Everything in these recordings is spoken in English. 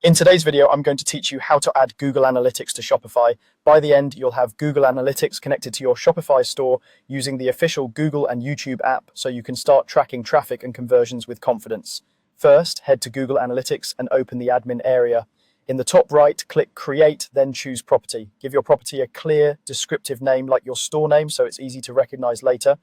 In today's video, I'm going to teach you how to add Google Analytics to Shopify. By the end, you'll have Google Analytics connected to your Shopify store using the official Google and YouTube app, so you can start tracking traffic and conversions with confidence. First, head to Google Analytics and open the admin area. In the top right, click Create, then choose Property. Give your property a clear, descriptive name like your store name so it's easy to recognize later.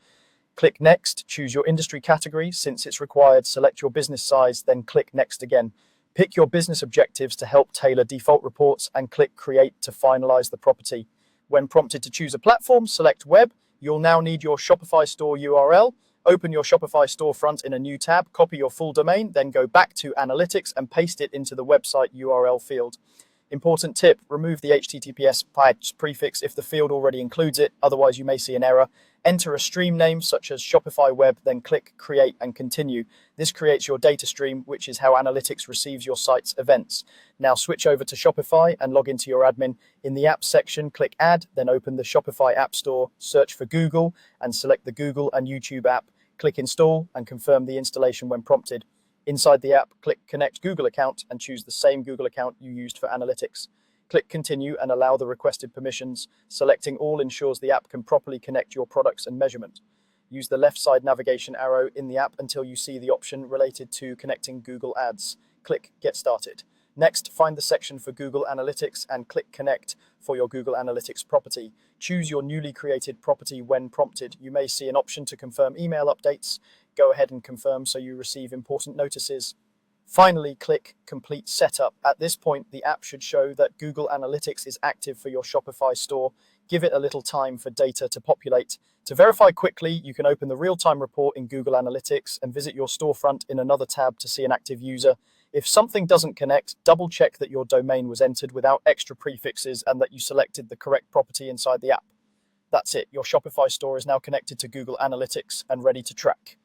Click Next, choose your industry category. Since it's required, select your business size, then click Next again. Pick your business objectives to help tailor default reports and click Create to finalize the property. When prompted to choose a platform, select Web. You'll now need your Shopify store URL. Open your Shopify storefront in a new tab, copy your full domain, then go back to Analytics and paste it into the website URL field. Important tip, remove the HTTPS prefix if the field already includes it, otherwise you may see an error. Enter a stream name such as Shopify Web, then click Create and Continue. This creates your data stream, which is how Analytics receives your site's events. Now switch over to Shopify and log into your admin. In the Apps section, click Add, then open the Shopify App Store, search for Google and select the Google and YouTube app. Click Install and confirm the installation when prompted. Inside the app, click Connect Google Account and choose the same Google account you used for Analytics. Click Continue and allow the requested permissions. Selecting all ensures the app can properly connect your products and measurement. Use the left side navigation arrow in the app until you see the option related to connecting Google Ads. Click Get Started. Next, find the section for Google Analytics and click Connect for your Google Analytics property. Choose your newly created property when prompted. You may see an option to confirm email updates. Go ahead and confirm so you receive important notices. Finally, click Complete Setup. At this point, the app should show that Google Analytics is active for your Shopify store. Give it a little time for data to populate. To verify quickly, you can open the Realtime report in Google Analytics and visit your storefront in another tab to see an active user. If something doesn't connect, double check that your domain was entered without extra prefixes and that you selected the correct property inside the app. That's it. Your Shopify store is now connected to Google Analytics and ready to track.